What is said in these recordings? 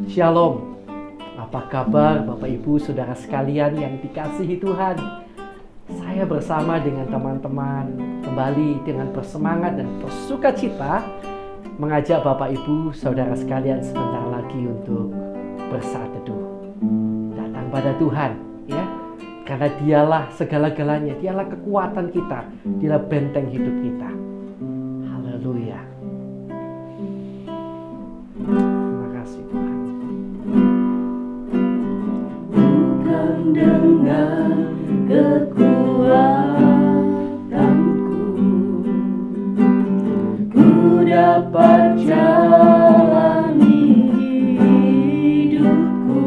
Shalom. Apa kabar Bapak Ibu Saudara sekalian yang dikasihi Tuhan? Saya bersama dengan teman-teman kembali dengan bersemangat dan bersukacita mengajak Bapak Ibu Saudara sekalian sebentar lagi untuk bersaat teduh. Datang pada Tuhan, ya. Karena dialah segala-galanya, dialah kekuatan kita, dialah benteng hidup kita. Haleluya. Terima kasih Tuhan. Bukan dengan kekuatanku ku dapat jalani hidupku,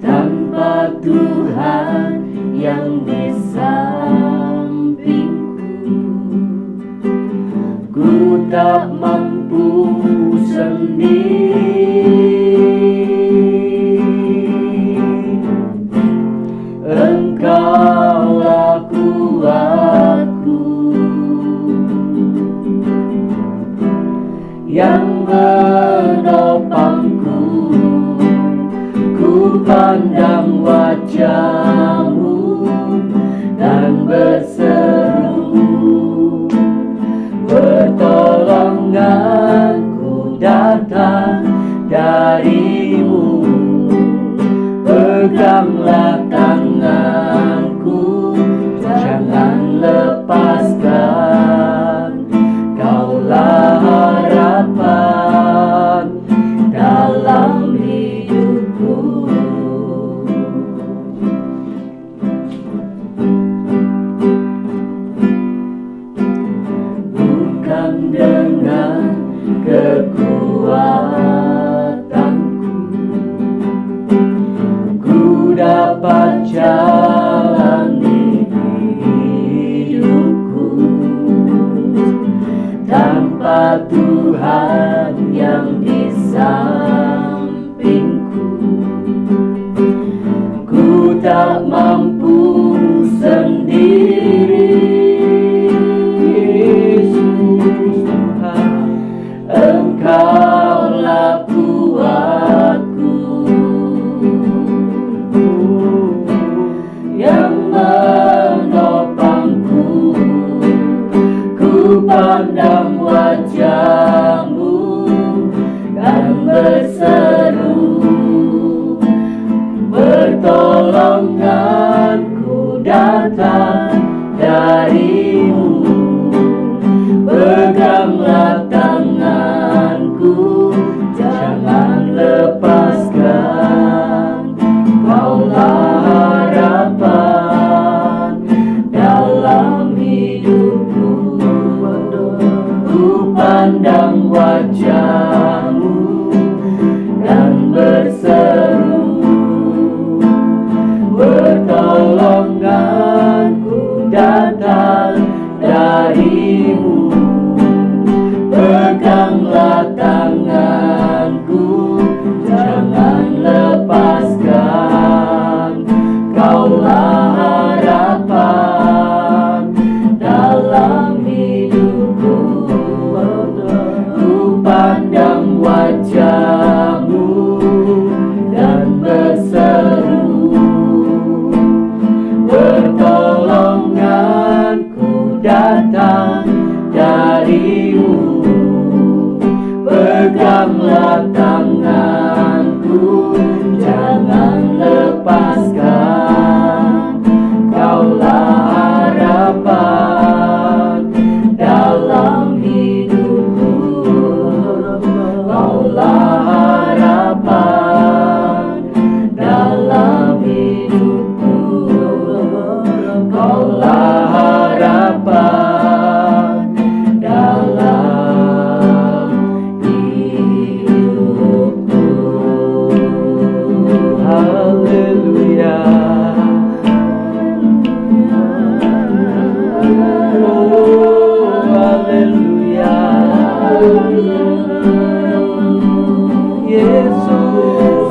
tanpa Tuhan yang di sampingku ku tak mampu sendiri. Engkaulah kuatku yang menopangku, ku pandang wajah-Mu dan berseru, pertolonganku datang dari-Mu. Peganglah tanganku, jangan lepaskan, Kaulah harapan dalam hidupku. Bukan dengan kekuatanku dapat jalani hidupku, tanpa Tuhan yang di sampingku ku tak mampu sendiri. Yesus Tuhan, Engkaulah kuatku yang menopangku, ku pandang wajah-Mu dan berseru, pertolonganku datang dari-Mu. Peganglah tanganku, jangan lepaskan, Kaulah harapan dalam hidupku. Ku pandang wajah-Mu dan berseru, pertolonganku datang dari-Mu. Peganglah tanganku, jangan lepaskan, Kaulah harapan dalam hidupku. Ku pandang wajah-Mu dan berseru, pertolonganku datang dari-Mu. Peganglah tanganku, jangan lepaskan, Kaulah harapan dalam hidupku. Kaulah harapan dalam hidupku. Kaulah harapan dalam hidupku. Haleluya. Oh, haleluya. Yesus.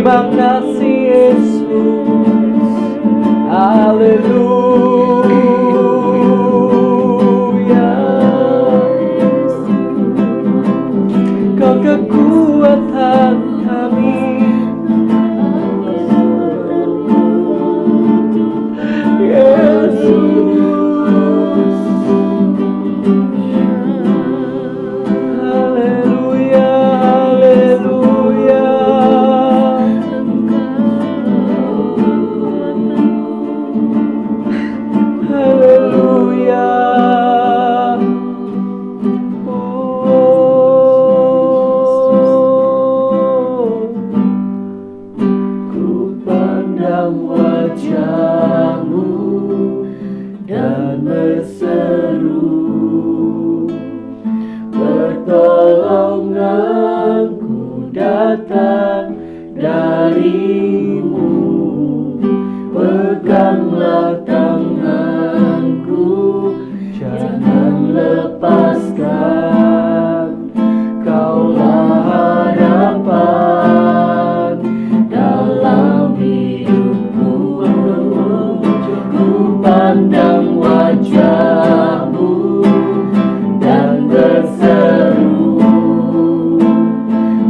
Terima kasih Yesus. Haleluya. Kau kekuatan kami. Yesus. Haleluya, haleluya. Haleluya. Ku pandang wajah-Mu dan berseru, pertolonganku datang dari-Mu. Peganglah tanganku, jangan lepaskan. Kaulah harapan dalam hidupku. Ku pandang wajah-Mu dan berseru,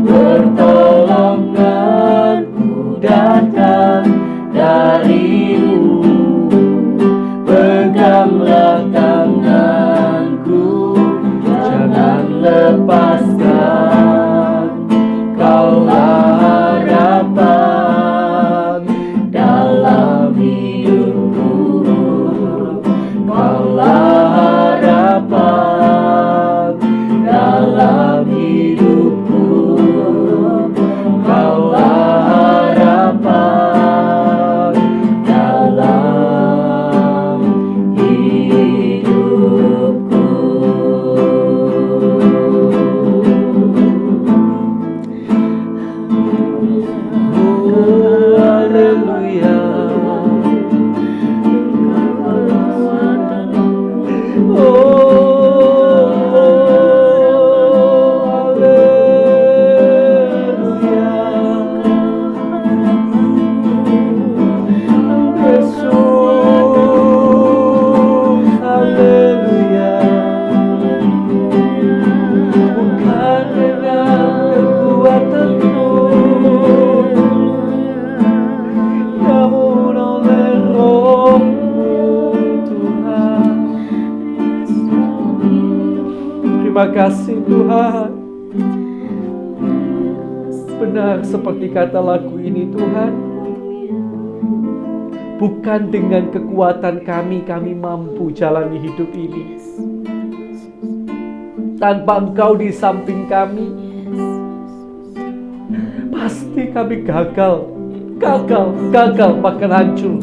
pertolonganku datang dari-Mu. Peganglah tanganku, jangan lepaskan. Kaulah harapan dalam hidupku. Kaulah harapan dalam hidupku. Kaulah harapan dalam hidupku. Oh, haleluya. Terima kasih Tuhan. Benar seperti kata lagu ini Tuhan. Bukan dengan kekuatan kami mampu jalani hidup ini. Tanpa Engkau di samping kami, pasti kami gagal, bahkan hancur.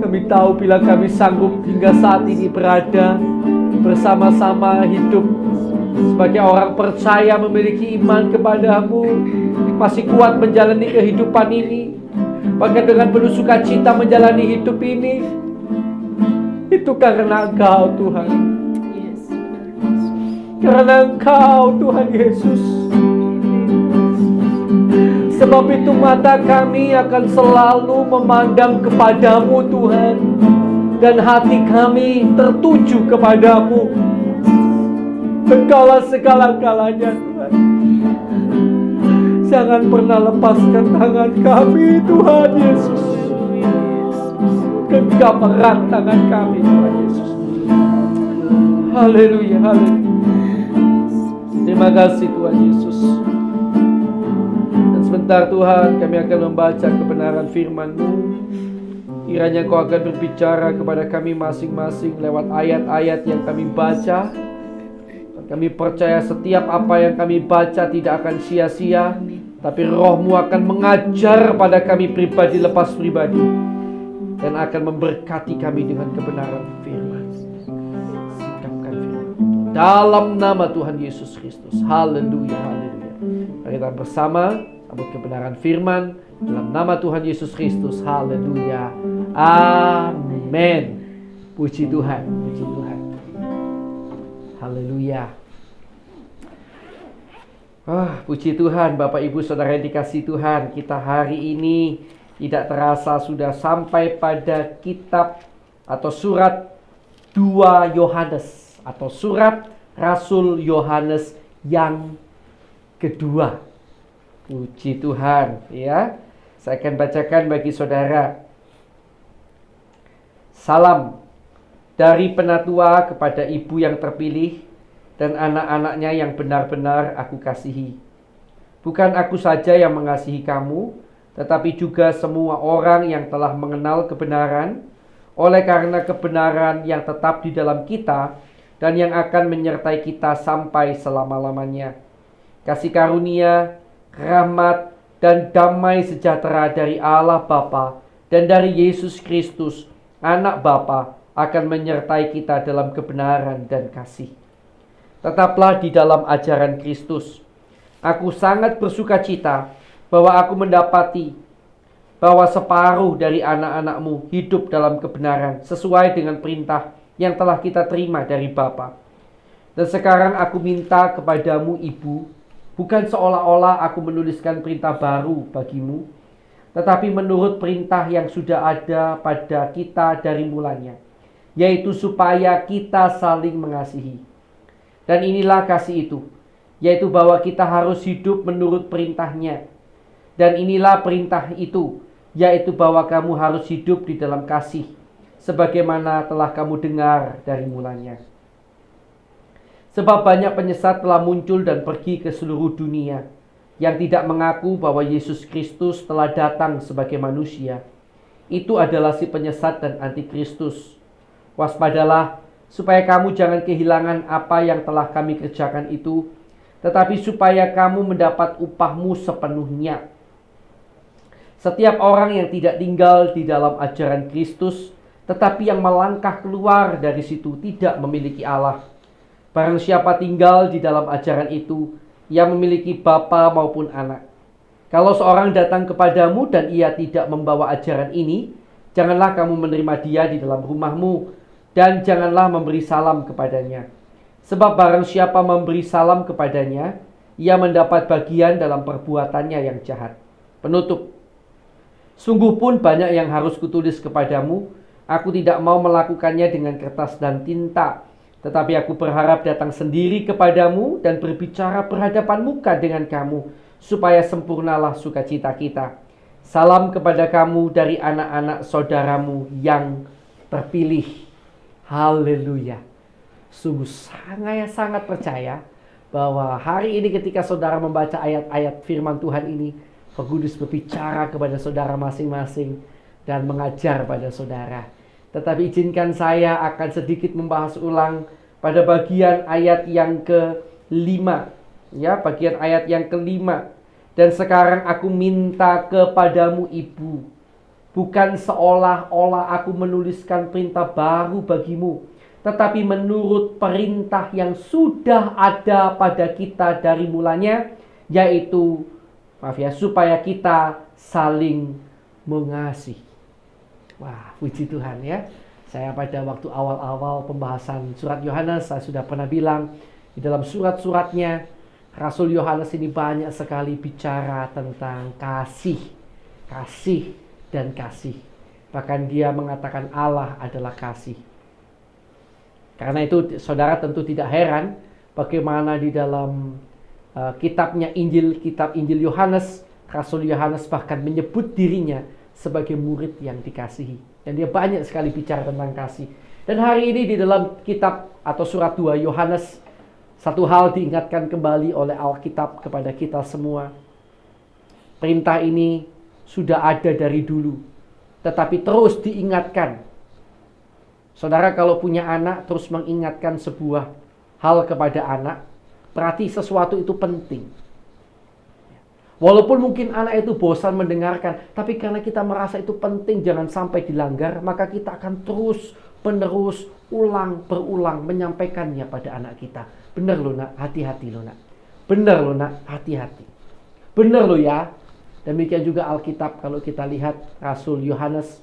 Kami tahu bila kami sanggup hingga saat ini berada bersama-sama hidup sebagai orang percaya, memiliki iman kepada-Mu, masih kuat menjalani kehidupan ini, bahkan dengan penuh sukacita menjalani hidup ini. Itu karena Engkau Tuhan. Karena Engkau Tuhan Yesus. Sebab itu mata kami akan selalu memandang kepada-Mu Tuhan, dan hati kami tertuju kepada-Mu. Engkaulah segala-galanya Tuhan. Jangan pernah lepaskan tangan kami Tuhan Yesus. Genggam erat tangan kami Tuhan Yesus. Haleluya, haleluya. Terima kasih Tuhan Yesus. Dan sebentar Tuhan, kami akan membaca kebenaran firman-Mu. Kiranya Kau akan berbicara kepada kami masing-masing lewat ayat-ayat yang kami baca. Kami percaya setiap apa yang kami baca tidak akan sia-sia, tapi Roh-Mu akan mengajar pada kami pribadi lepas pribadi, dan akan memberkati kami dengan kebenaran firman. Sikapkan firman dalam nama Tuhan Yesus Kristus. Haleluya, haleluya. Mari kita bersama sambut kebenaran firman dalam nama Tuhan Yesus Kristus. Haleluya. Amin. Puji Tuhan, puji Tuhan. Haleluya. Puji Tuhan, Bapak Ibu Saudara yang dikasihi Tuhan, kita hari ini tidak terasa sudah sampai pada kitab atau surat 2 Yohanes atau surat Rasul Yohanes yang kedua. Puji Tuhan, ya. Saya akan bacakan bagi saudara. Salam dari penatua kepada ibu yang terpilih dan anak-anaknya yang benar-benar aku kasihi. Bukan aku saja yang mengasihi kamu, tetapi juga semua orang yang telah mengenal kebenaran, oleh karena kebenaran yang tetap di dalam kita dan yang akan menyertai kita sampai selama-lamanya. Kasih karunia, rahmat, dan damai sejahtera dari Allah Bapa dan dari Yesus Kristus, Anak Bapa, akan menyertai kita dalam kebenaran dan kasih. Tetaplah di dalam ajaran Kristus. Aku sangat bersukacita bahwa aku mendapati bahwa separuh dari anak-anakmu hidup dalam kebenaran sesuai dengan perintah yang telah kita terima dari Bapa. Dan sekarang aku minta kepadamu, Ibu, bukan seolah-olah aku menuliskan perintah baru bagimu, tetapi menurut perintah yang sudah ada pada kita dari mulanya, yaitu supaya kita saling mengasihi. Dan inilah kasih itu, yaitu bahwa kita harus hidup menurut perintahnya. Dan inilah perintah itu, yaitu bahwa kamu harus hidup di dalam kasih, sebagaimana telah kamu dengar dari mulanya. Sebab banyak penyesat telah muncul dan pergi ke seluruh dunia, yang tidak mengaku bahwa Yesus Kristus telah datang sebagai manusia. Itu adalah si penyesat dan antikristus. Waspadalah, supaya kamu jangan kehilangan apa yang telah kami kerjakan itu, tetapi supaya kamu mendapat upahmu sepenuhnya. Setiap orang yang tidak tinggal di dalam ajaran Kristus, tetapi yang melangkah keluar dari situ, tidak memiliki Allah. Barang siapa tinggal di dalam ajaran itu, ia memiliki bapa maupun anak. Kalau seorang datang kepadamu dan ia tidak membawa ajaran ini, janganlah kamu menerima dia di dalam rumahmu, dan janganlah memberi salam kepadanya. Sebab barang siapa memberi salam kepadanya, ia mendapat bagian dalam perbuatannya yang jahat. Penutup. Sungguh pun banyak yang harus kutulis kepadamu. Aku tidak mau melakukannya dengan kertas dan tinta, tetapi aku berharap datang sendiri kepadamu dan berbicara berhadapan muka dengan kamu, supaya sempurnalah sukacita kita. Salam kepada kamu dari anak-anak saudaramu yang terpilih. Haleluya. Sungguh sangat percaya bahwa hari ini ketika saudara membaca ayat-ayat firman Tuhan ini, Roh Kudus berbicara kepada saudara masing-masing dan mengajar pada saudara. Tetapi izinkan saya akan sedikit membahas ulang pada bagian ayat yang ke-5. Ya, bagian ayat yang ke-5. Dan sekarang aku minta kepadamu, Ibu, bukan seolah-olah aku menuliskan perintah baru bagimu, tetapi menurut perintah yang sudah ada pada kita dari mulanya, yaitu, supaya kita saling mengasihi. Wah, puji Tuhan ya. Saya pada waktu awal-awal pembahasan surat Yohanes, saya sudah pernah bilang, di dalam surat-suratnya, Rasul Yohanes ini banyak sekali bicara tentang kasih. Kasih dan kasih. Bahkan dia mengatakan Allah adalah kasih. Karena itu saudara tentu tidak heran bagaimana di dalam kitab Injil Yohanes, Rasul Yohanes bahkan menyebut dirinya sebagai murid yang dikasihi. Dan dia banyak sekali bicara tentang kasih. Dan hari ini di dalam kitab atau surat 2 Yohanes, satu hal diingatkan kembali oleh Alkitab kepada kita semua. Perintah ini sudah ada dari dulu, tetapi terus diingatkan. Saudara kalau punya anak terus mengingatkan sebuah hal kepada anak, berarti sesuatu itu penting. Walaupun mungkin anak itu bosan mendengarkan, tapi karena kita merasa itu penting jangan sampai dilanggar, maka kita akan terus menerus berulang menyampaikannya pada anak kita. Benar loh nak, hati-hati loh nak. Benar loh nak, hati-hati. Benar loh ya. Demikian juga Alkitab kalau kita lihat Rasul Yohanes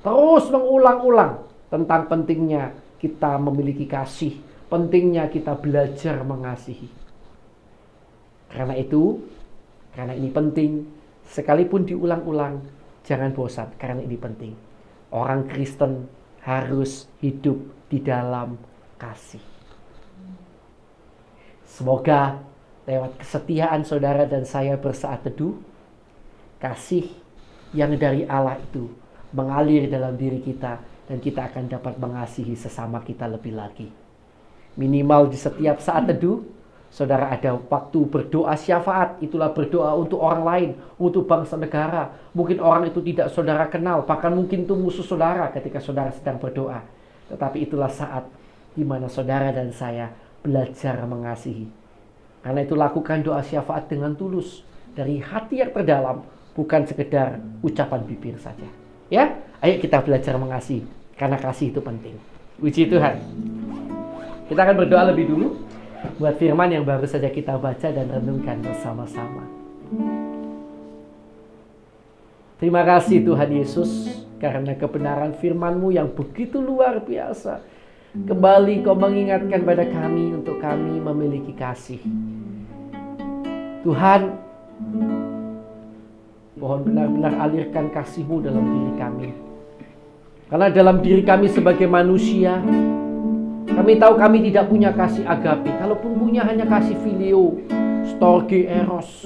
terus mengulang-ulang tentang pentingnya kita memiliki kasih, pentingnya kita belajar mengasihi. Karena ini penting, sekalipun diulang-ulang, jangan bosan, karena ini penting. Orang Kristen harus hidup di dalam kasih. Semoga lewat kesetiaan saudara dan saya bersaat teduh, kasih yang dari Allah itu mengalir dalam diri kita, dan kita akan dapat mengasihi sesama kita lebih lagi. Minimal di setiap saat teduh, saudara ada waktu berdoa syafaat. Itulah berdoa untuk orang lain, untuk bangsa negara. Mungkin orang itu tidak saudara kenal, bahkan mungkin itu musuh saudara ketika saudara sedang berdoa. Tetapi itulah saat di mana saudara dan saya belajar mengasihi. Karena itu lakukan doa syafaat dengan tulus, dari hati yang terdalam, bukan sekedar ucapan bibir saja. Ya, ayo kita belajar mengasihi, karena kasih itu penting. Puji Tuhan. Kita akan berdoa lebih dulu buat firman yang baru saja kita baca dan renungkan bersama-sama. Terima kasih Tuhan Yesus, karena kebenaran firman-Mu yang begitu luar biasa. Kembali Kau mengingatkan pada kami untuk kami memiliki kasih. Tuhan, mohon benar-benar alirkan kasih-Mu dalam diri kami. Karena dalam diri kami sebagai manusia, kami tahu kami tidak punya kasih agape. Kalaupun punya hanya kasih filio, storge, eros.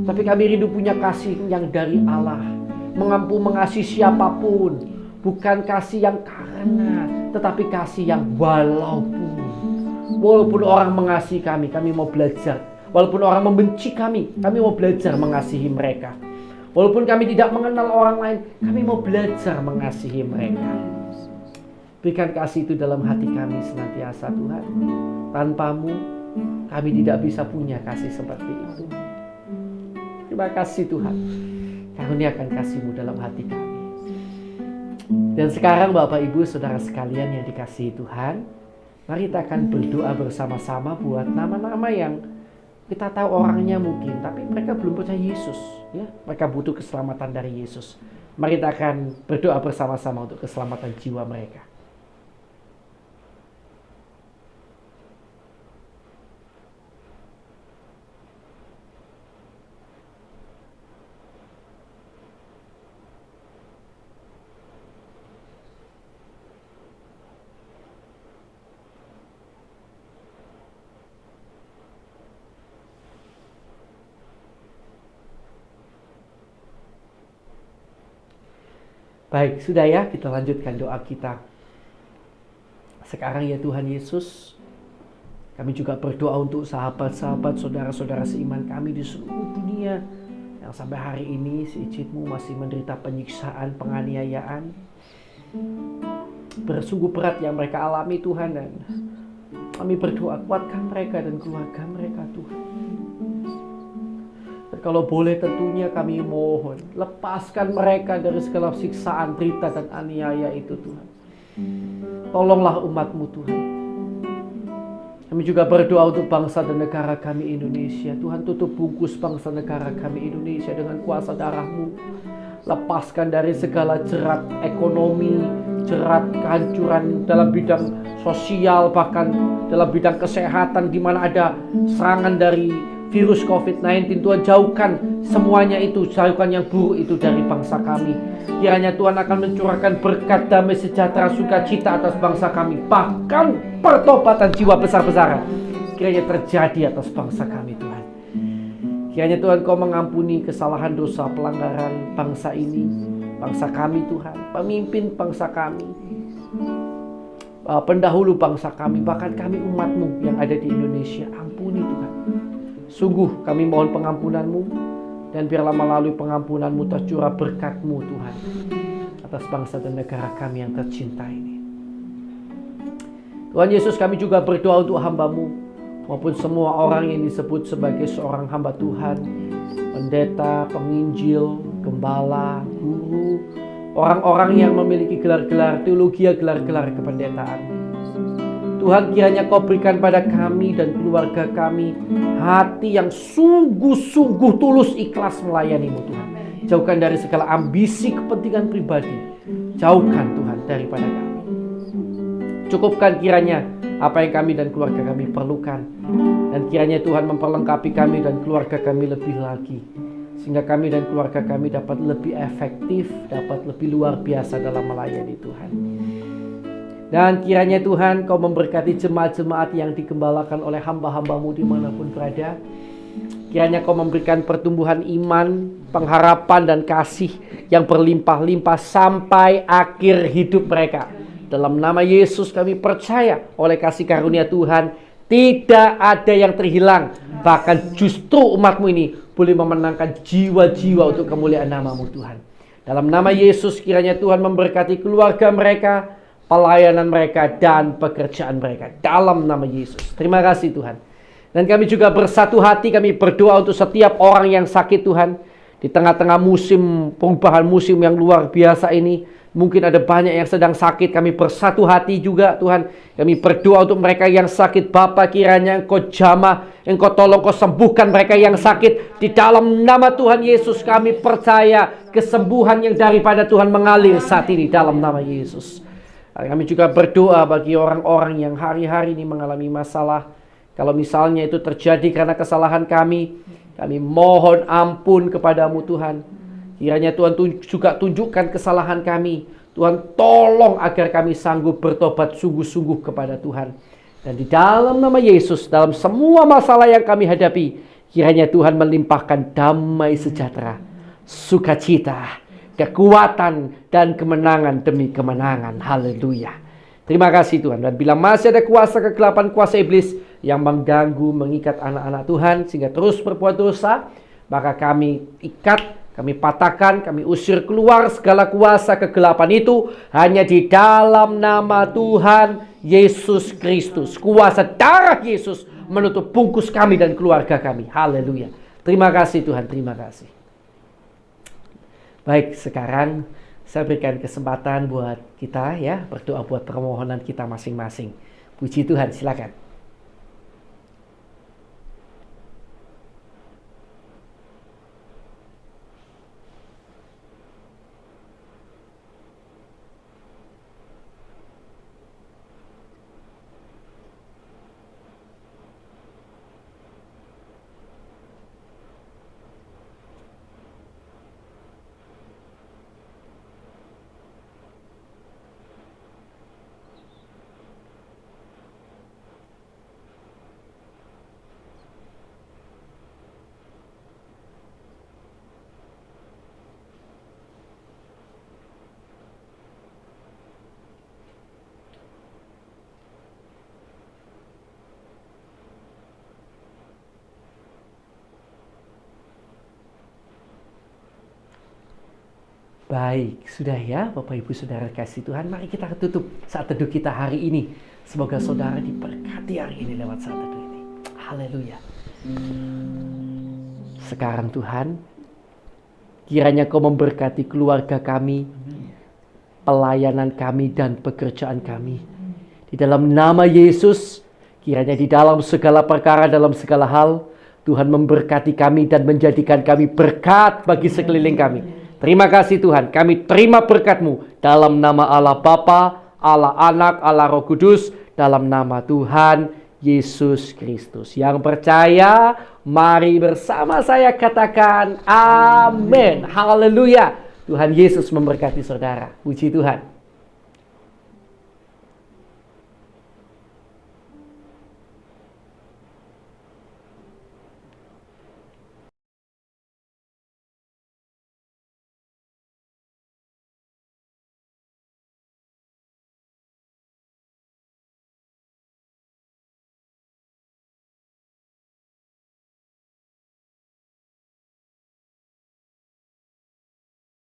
Tapi kami rindu punya kasih yang dari Allah, mampu mengasihi siapapun. Bukan kasih yang karena, tetapi kasih yang walaupun orang mengasihi kami mau belajar. Walaupun orang membenci kami mau belajar mengasihi mereka. Walaupun kami tidak mengenal orang lain, kami mau belajar mengasihi mereka. Berikan kasih itu dalam hati kami senantiasa Tuhan. Tanpa-Mu, kami tidak bisa punya kasih seperti itu. Terima kasih Tuhan. Karuniakan kasih-Mu dalam hati kami. Dan sekarang Bapak Ibu Saudara sekalian yang dikasihi Tuhan, mari kita akan berdoa bersama-sama buat nama-nama yang kita tahu orangnya mungkin, tapi mereka belum percaya Yesus. Ya, mereka butuh keselamatan dari Yesus. Mari kita akan berdoa bersama-sama untuk keselamatan jiwa mereka. Baik, sudah ya, kita lanjutkan doa kita. Sekarang ya Tuhan Yesus, kami juga berdoa untuk sahabat-sahabat, saudara-saudara seiman kami di seluruh dunia yang sampai hari ini seizin-Mu masih menderita penyiksaan, penganiayaan. Bersungguh berat yang mereka alami Tuhan, dan kami berdoa kuatkan mereka dan keluarga mereka Tuhan. Kalau boleh tentunya kami mohon, lepaskan mereka dari segala siksaan, derita dan aniaya itu Tuhan. Tolonglah umat-Mu Tuhan. Kami juga berdoa untuk bangsa dan negara kami Indonesia. Tuhan, tutup bungkus bangsa negara kami Indonesia dengan kuasa darah-Mu. Lepaskan dari segala jerat ekonomi, jerat kehancuran dalam bidang sosial, bahkan dalam bidang kesehatan di mana ada serangan dari virus COVID-19. Tuhan, jauhkan semuanya itu, jauhkan yang buruk itu dari bangsa kami. Kiranya Tuhan akan mencurahkan berkat damai sejahtera sukacita atas bangsa kami. Bahkan pertobatan jiwa besar-besaran kiranya terjadi atas bangsa kami Tuhan. Kiranya Tuhan Kau mengampuni kesalahan dosa pelanggaran bangsa ini, bangsa kami Tuhan, pemimpin bangsa kami, pendahulu bangsa kami, bahkan kami umat-Mu yang ada di Indonesia. Ampuni Tuhan. Sungguh kami mohon pengampunan-Mu, dan biarlah melalui pengampunan-Mu tercurah berkat-Mu Tuhan atas bangsa dan negara kami yang tercinta ini. Tuhan Yesus, kami juga berdoa untuk hamba-Mu maupun semua orang yang disebut sebagai seorang hamba Tuhan, pendeta, penginjil, gembala, guru, orang-orang yang memiliki gelar-gelar teologi, gelar-gelar kependetaan. Tuhan, kiranya Kau berikan pada kami dan keluarga kami hati yang sungguh-sungguh tulus ikhlas melayani-Mu Tuhan. Jauhkan dari segala ambisi kepentingan pribadi. Jauhkan Tuhan daripada kami. Cukupkan kiranya apa yang kami dan keluarga kami perlukan. Dan kiranya Tuhan memperlengkapi kami dan keluarga kami lebih lagi, sehingga kami dan keluarga kami dapat lebih efektif, dapat lebih luar biasa dalam melayani Tuhan. Dan kiranya Tuhan Kau memberkati jemaat-jemaat yang digembalakan oleh hamba-hambamu dimanapun berada. Kiranya Kau memberikan pertumbuhan iman, pengharapan dan kasih yang berlimpah-limpah sampai akhir hidup mereka. Dalam nama Yesus kami percaya oleh kasih karunia Tuhan tidak ada yang terhilang. Bahkan justru umat-Mu ini boleh memenangkan jiwa-jiwa untuk kemuliaan nama-Mu Tuhan. Dalam nama Yesus kiranya Tuhan memberkati keluarga mereka, pelayanan mereka dan pekerjaan mereka. Dalam nama Yesus. Terima kasih Tuhan. Dan kami juga bersatu hati, kami berdoa untuk setiap orang yang sakit Tuhan. Di tengah-tengah musim perubahan musim yang luar biasa ini, mungkin ada banyak yang sedang sakit. Kami bersatu hati juga Tuhan. Kami berdoa untuk mereka yang sakit. Bapa, kiranya Engkau jamah, Engkau tolong, Kau sembuhkan mereka yang sakit. Di dalam nama Tuhan Yesus kami percaya kesembuhan yang daripada Tuhan mengalir saat ini dalam nama Yesus. Kami juga berdoa bagi orang-orang yang hari-hari ini mengalami masalah. Kalau misalnya itu terjadi karena kesalahan kami mohon ampun kepadamu Tuhan. Kiranya Tuhan juga tunjukkan kesalahan kami. Tuhan tolong agar kami sanggup bertobat sungguh-sungguh kepada Tuhan. Dan di dalam nama Yesus, dalam semua masalah yang kami hadapi, kiranya Tuhan melimpahkan damai sejahtera, sukacita, kekuatan dan kemenangan demi kemenangan. Haleluya. Terima kasih Tuhan. Dan bila masih ada kuasa kegelapan, kuasa iblis yang mengganggu, mengikat anak-anak Tuhan sehingga terus berbuat dosa, maka kami ikat, kami patahkan, kami usir keluar segala kuasa kegelapan itu hanya di dalam nama Tuhan Yesus Kristus. Kuasa darah Yesus menutup bungkus kami dan keluarga kami. Haleluya. Terima kasih Tuhan, terima kasih. Baik, sekarang saya berikan kesempatan buat kita ya berdoa buat permohonan kita masing-masing. Puji Tuhan, silakan. Baik, sudah ya Bapak Ibu Saudara kasih Tuhan. Mari kita tutup saat teduh kita hari ini. Semoga saudara diberkati hari ini lewat saat teduh ini. Haleluya. Sekarang Tuhan, kiranya Kau memberkati keluarga kami, pelayanan kami dan pekerjaan kami. Di dalam nama Yesus, kiranya di dalam segala perkara, dalam segala hal, Tuhan memberkati kami dan menjadikan kami berkat bagi sekeliling kami. Terima kasih Tuhan, kami terima berkat-Mu dalam nama Allah Bapa, Allah Anak, Allah Roh Kudus, dalam nama Tuhan Yesus Kristus. Yang percaya, mari bersama saya katakan amin. Haleluya. Tuhan Yesus memberkati saudara. Puji Tuhan.